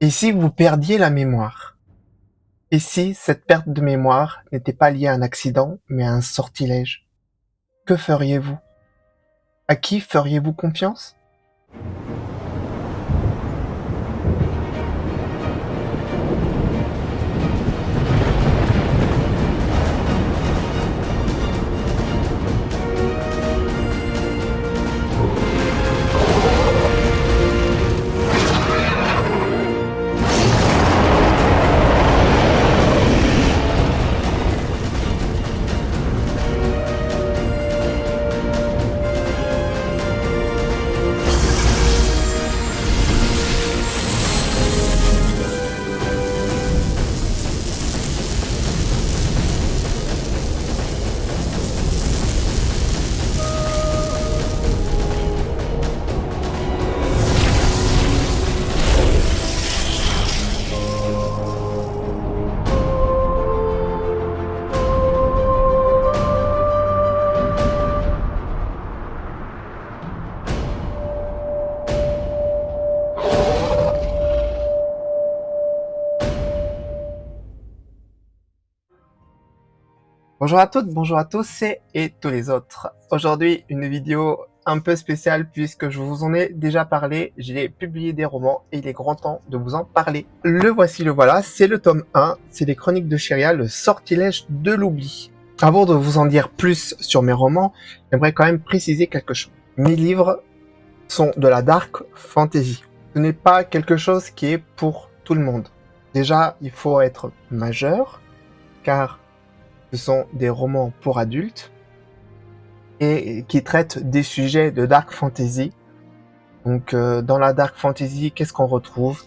Et si vous perdiez la mémoire? Et si cette perte de mémoire n'était pas liée à un accident, mais à un sortilège? Que feriez-vous? À qui feriez-vous confiance? Bonjour à toutes, bonjour à tous et tous les autres. Aujourd'hui, une vidéo un peu spéciale puisque je vous en ai déjà parlé. J'ai publié des romans et il est grand temps de vous en parler. Le voici, le voilà, c'est le tome 1, c'est les Chroniques de Shiria, le sortilège de l'oubli. Avant de vous en dire plus sur mes romans, j'aimerais quand même préciser quelque chose. Mes livres sont de la dark fantasy. Ce n'est pas quelque chose qui est pour tout le monde. Déjà, il faut être majeur, car ce sont des romans pour adultes et qui traitent des sujets de dark fantasy. Donc dans la dark fantasy, qu'est-ce qu'on retrouve?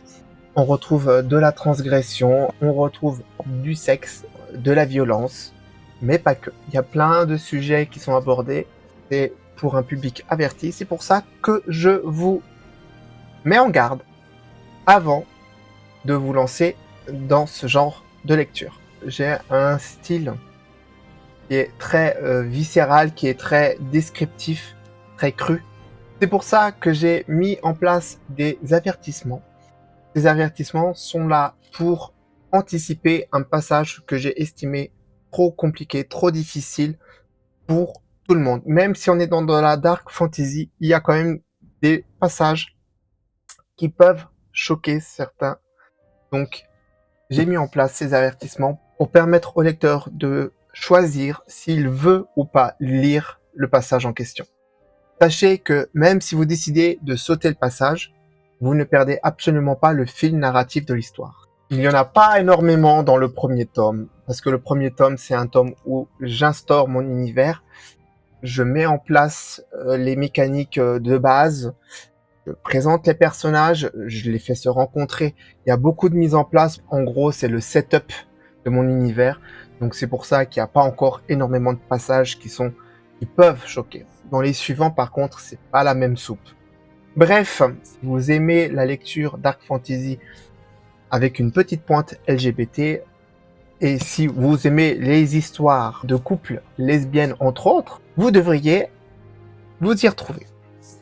On retrouve de la transgression, on retrouve du sexe, de la violence, mais pas que. Il y a plein de sujets qui sont abordés, c'est pour un public averti. C'est pour ça que je vous mets en garde avant de vous lancer dans ce genre de lecture. J'ai un style qui est très viscéral, qui est très descriptif, très cru. C'est pour ça que j'ai mis en place des avertissements. Ces avertissements sont là pour anticiper un passage que j'ai estimé trop compliqué, trop difficile pour tout le monde. Même si on est dans de la dark fantasy, il y a quand même des passages qui peuvent choquer certains. Donc, j'ai mis en place ces avertissements pour permettre au lecteur de choisir s'il veut ou pas lire le passage en question. Sachez que même si vous décidez de sauter le passage, vous ne perdez absolument pas le fil narratif de l'histoire. Il n'y en a pas énormément dans le premier tome, parce que le premier tome, c'est un tome où j'instaure mon univers, je mets en place les mécaniques de base, je présente les personnages, je les fais se rencontrer. Il y a beaucoup de mise en place. En gros, c'est le setup de mon univers. Donc c'est pour ça qu'il n'y a pas encore énormément de passages qui peuvent choquer. Dans les suivants, par contre, c'est pas la même soupe. Bref, si vous aimez la lecture Dark Fantasy avec une petite pointe LGBT, et si vous aimez les histoires de couples lesbiennes entre autres, vous devriez vous y retrouver.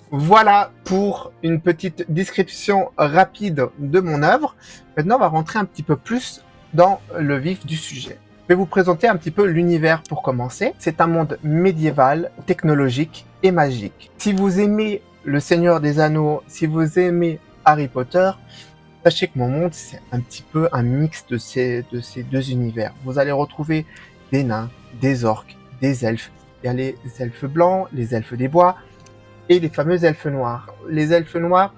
Voilà pour une petite description rapide de mon œuvre. Maintenant, on va rentrer un petit peu plus dans le vif du sujet. Je vais vous présenter un petit peu l'univers pour commencer. C'est un monde médiéval, technologique et magique. Si vous aimez Le Seigneur des Anneaux, si vous aimez Harry Potter, sachez que mon monde, c'est un petit peu un mix de ces deux univers. Vous allez retrouver des nains, des orques, des elfes. Il y a les elfes blancs, les elfes des bois, et les fameux elfes noirs. Les elfes noirs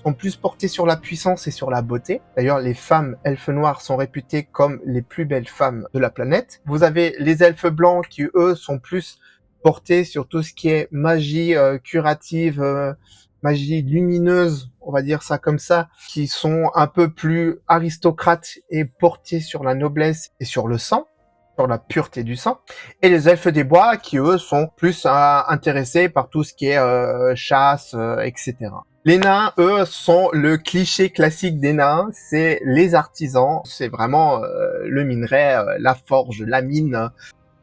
sont plus portés sur la puissance et sur la beauté. D'ailleurs, les femmes elfes noirs sont réputées comme les plus belles femmes de la planète. Vous avez les elfes blancs qui, eux, sont plus portés sur tout ce qui est magie curative, magie lumineuse, on va dire ça comme ça, qui sont un peu plus aristocrates et portés sur la noblesse et sur le sang, sur la pureté du sang, et les elfes des bois qui eux sont plus intéressés par tout ce qui est chasse, etc. Les nains, eux, sont le cliché classique des nains, c'est les artisans, c'est vraiment le minerai, la forge, la mine.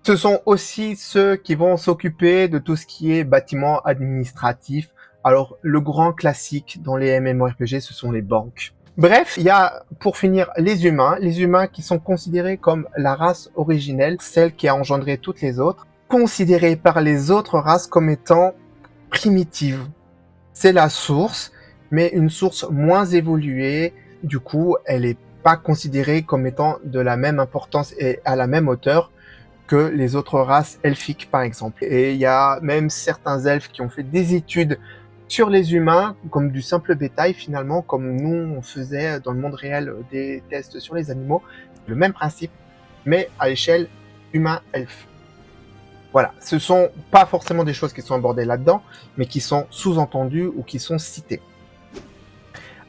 Ce sont aussi ceux qui vont s'occuper de tout ce qui est bâtiment administratif. Alors, le grand classique dans les MMORPG, ce sont les banques. Bref, il y a, pour finir, les humains qui sont considérés comme la race originelle, celle qui a engendré toutes les autres, considérés par les autres races comme étant primitives. C'est la source, mais une source moins évoluée, du coup, elle n'est pas considérée comme étant de la même importance et à la même hauteur que les autres races elfiques, par exemple. Et il y a même certains elfes qui ont fait des études sur les humains, comme du simple bétail finalement, comme nous on faisait dans le monde réel des tests sur les animaux, le même principe, mais à l'échelle humain-elfe. Voilà, ce sont pas forcément des choses qui sont abordées là-dedans, mais qui sont sous-entendues ou qui sont citées.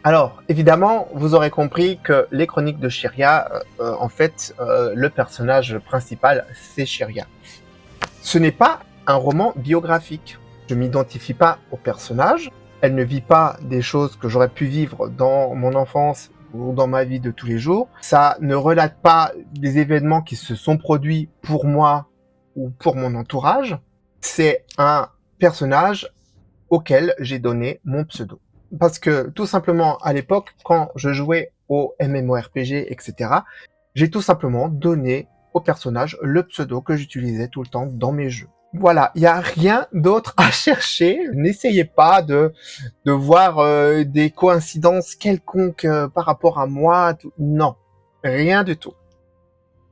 Alors, évidemment, vous aurez compris que les chroniques de Shiria, en fait, le personnage principal, c'est Shiria. Ce n'est pas un roman biographique. Je m'identifie pas au personnage. Elle ne vit pas des choses que j'aurais pu vivre dans mon enfance ou dans ma vie de tous les jours. Ça ne relate pas des événements qui se sont produits pour moi ou pour mon entourage. C'est un personnage auquel j'ai donné mon pseudo. Parce que tout simplement, à l'époque, quand je jouais au MMORPG, etc., j'ai tout simplement donné au personnage le pseudo que j'utilisais tout le temps dans mes jeux. Voilà, il n'y a rien d'autre à chercher. N'essayez pas de voir des coïncidences quelconques par rapport à moi. Non, rien du tout.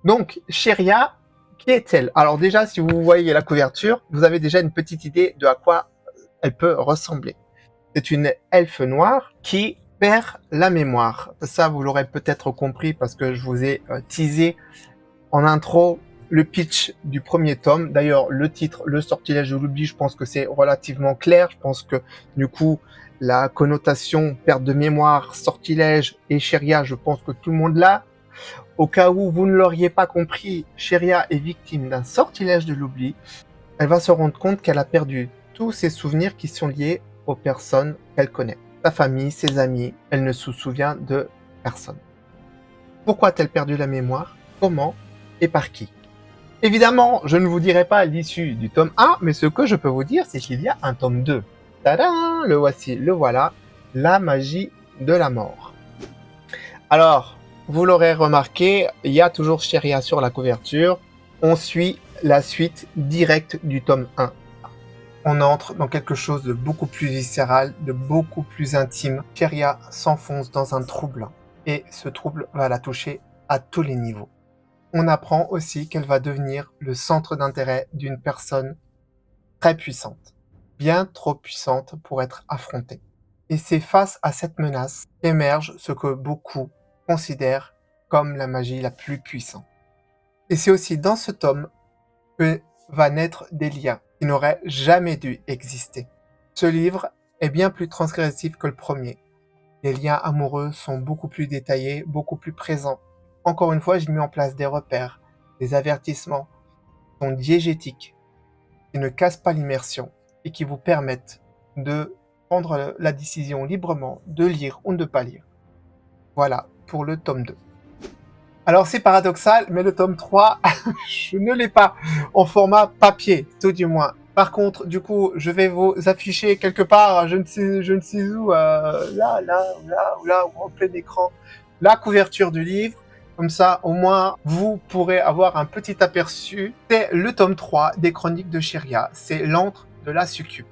Donc, Sheria, qui est-elle? Alors déjà, si vous voyez la couverture, vous avez déjà une petite idée de à quoi elle peut ressembler. C'est une elfe noire qui perd la mémoire. Ça, vous l'aurez peut-être compris parce que je vous ai teasé en intro le pitch du premier tome. D'ailleurs, le titre, Le sortilège de l'oubli, je pense que c'est relativement clair. Je pense que du coup, la connotation perte de mémoire, sortilège et Sheria, je pense que tout le monde l'a. Au cas où vous ne l'auriez pas compris, Sheria est victime d'un sortilège de l'oubli. Elle va se rendre compte qu'elle a perdu tous ses souvenirs qui sont liés aux personnes qu'elle connaît. Sa famille, ses amis, elle ne se souvient de personne. Pourquoi a-t-elle perdu la mémoire? Comment? Et par qui? Évidemment, je ne vous dirai pas l'issue du tome 1, mais ce que je peux vous dire, c'est qu'il y a un tome 2. Tadam! Le voici, le voilà, La magie de la mort. Alors, vous l'aurez remarqué, il y a toujours Sheria sur la couverture. On suit la suite directe du tome 1. On entre dans quelque chose de beaucoup plus viscéral, de beaucoup plus intime. Sheria s'enfonce dans un trouble, et ce trouble va la toucher à tous les niveaux. On apprend aussi qu'elle va devenir le centre d'intérêt d'une personne très puissante, bien trop puissante pour être affrontée. Et c'est face à cette menace qu'émerge ce que beaucoup considèrent comme la magie la plus puissante. Et c'est aussi dans ce tome que va naître des liens qui n'auraient jamais dû exister. Ce livre est bien plus transgressif que le premier. Les liens amoureux sont beaucoup plus détaillés, beaucoup plus présents. Encore une fois, j'ai mis en place des repères, des avertissements, qui sont diégétiques, qui ne cassent pas l'immersion et qui vous permettent de prendre la décision librement de lire ou de ne pas lire. Voilà pour le tome 2. Alors c'est paradoxal, mais le tome 3, je ne l'ai pas en format papier, tout du moins. Par contre, du coup, je vais vous afficher quelque part, je ne sais où, là, en plein écran, la couverture du livre. Comme ça, au moins, vous pourrez avoir un petit aperçu. C'est le tome 3 des Chroniques de Shiria. C'est l'antre de la succube.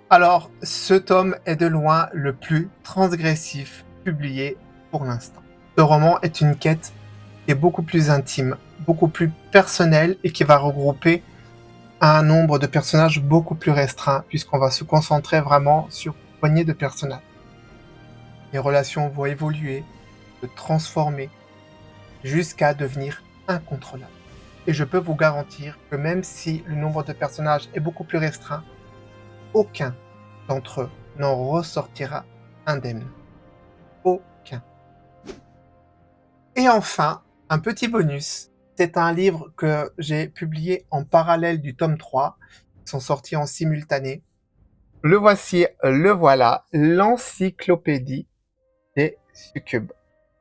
Alors, ce tome est de loin le plus transgressif publié pour l'instant. Ce roman est une quête qui est beaucoup plus intime, beaucoup plus personnelle et qui va regrouper un nombre de personnages beaucoup plus restreint puisqu'on va se concentrer vraiment sur une poignée de personnages. Les relations vont évoluer, se transformer jusqu'à devenir incontrôlables. Et je peux vous garantir que même si le nombre de personnages est beaucoup plus restreint, aucun d'entre eux n'en ressortira indemne. Aucun. Et enfin, un petit bonus. C'est un livre que j'ai publié en parallèle du tome 3. Ils sont sortis en simultané. Le voici, le voilà, l'encyclopédie des succubes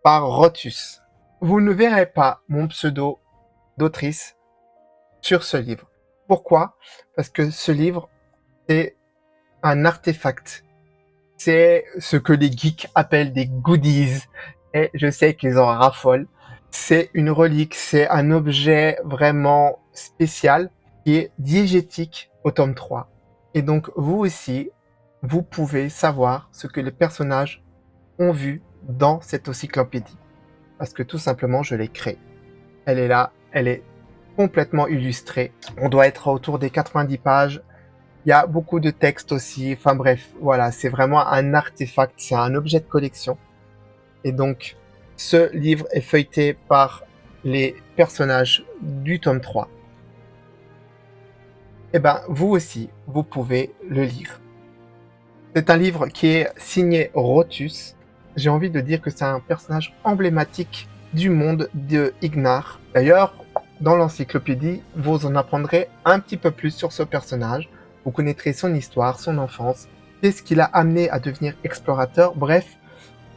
par Rotus. Vous ne verrez pas mon pseudo d'autrice sur ce livre. Pourquoi? Parce que ce livre est un artefact C'est ce que les geeks appellent des goodies. Et je sais qu'ils en raffolent. C'est une relique, c'est un objet vraiment spécial qui est diégétique au tome 3. Et donc, vous aussi, vous pouvez savoir ce que les personnages ont vu dans cette encyclopédie. Parce que tout simplement, je l'ai créée. Elle est là, elle est complètement illustrée. On doit être autour des 90 pages. Il y a beaucoup de textes aussi. Enfin bref, voilà, c'est vraiment un artefact, c'est un objet de collection. Et donc, ce livre est feuilleté par les personnages du tome 3. Et ben, vous aussi, vous pouvez le lire. C'est un livre qui est signé Rotus. J'ai envie de dire que c'est un personnage emblématique du monde de Ignar. D'ailleurs, dans l'encyclopédie, vous en apprendrez un petit peu plus sur ce personnage. Vous connaîtrez son histoire, son enfance, qu'est-ce qui l'a amené à devenir explorateur. Bref,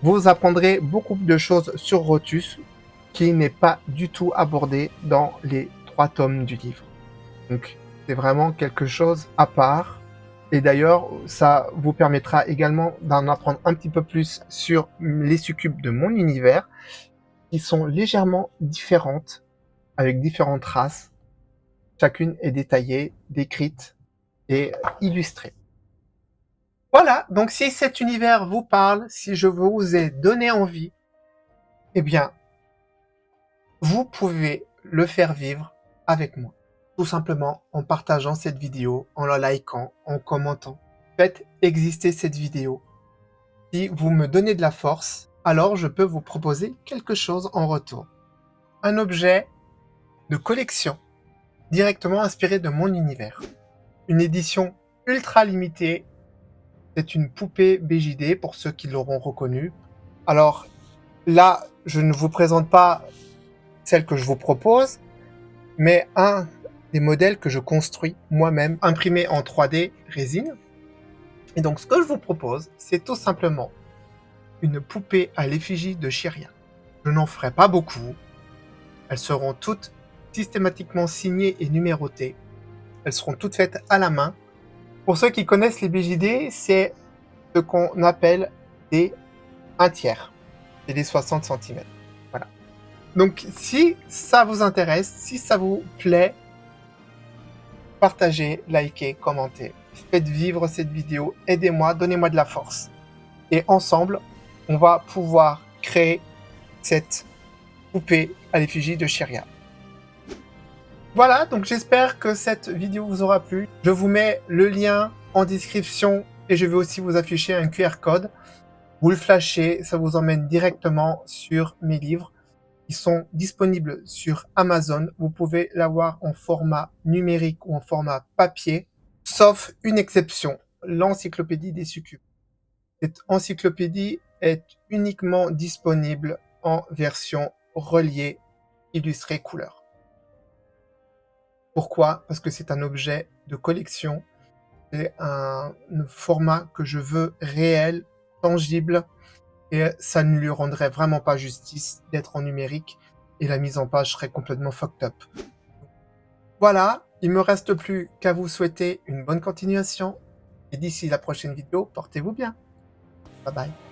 vous apprendrez beaucoup de choses sur Rotus qui n'est pas du tout abordé dans les 3 tomes du livre. Donc, c'est vraiment quelque chose à part. Et d'ailleurs, ça vous permettra également d'en apprendre un petit peu plus sur les succubes de mon univers, qui sont légèrement différentes, avec différentes races. Chacune est détaillée, décrite et illustrée. Voilà, donc si cet univers vous parle, si je vous ai donné envie, eh bien, vous pouvez le faire vivre avec moi. Tout simplement en partageant cette vidéo, en la likant, en commentant. Faites exister cette vidéo. Si vous me donnez de la force, alors je peux vous proposer quelque chose en retour. Un objet de collection directement inspiré de mon univers. Une édition ultra limitée. C'est une poupée BJD pour ceux qui l'auront reconnue. Alors là, je ne vous présente pas celle que je vous propose, mais un des modèles que je construis moi-même, imprimés en 3D résine. Et donc ce que je vous propose, c'est tout simplement une poupée à l'effigie de Chiria. Je n'en ferai pas beaucoup. Elles seront toutes systématiquement signées et numérotées. Elles seront toutes faites à la main. Pour ceux qui connaissent les BJD, c'est ce qu'on appelle des 1/3. C'est des 60 cm. Voilà. Donc si ça vous intéresse, si ça vous plaît, partagez, likez, commentez. Faites vivre cette vidéo, aidez-moi, donnez-moi de la force. Et ensemble, on va pouvoir créer cette poupée à l'effigie de Chiria. Voilà, donc j'espère que cette vidéo vous aura plu. Je vous mets le lien en description et je vais aussi vous afficher un QR code. Vous le flashez, ça vous emmène directement sur mes livres. Ils sont disponibles sur Amazon. Vous pouvez l'avoir en format numérique ou en format papier, sauf une exception, l'encyclopédie des succubes. Cette encyclopédie est uniquement disponible en version reliée, illustrée couleur. Pourquoi? Parce que c'est un objet de collection, c'est un format que je veux réel, tangible, et ça ne lui rendrait vraiment pas justice d'être en numérique, et la mise en page serait complètement fucked up. Voilà, il me reste plus qu'à vous souhaiter une bonne continuation, et d'ici la prochaine vidéo, portez-vous bien. Bye bye.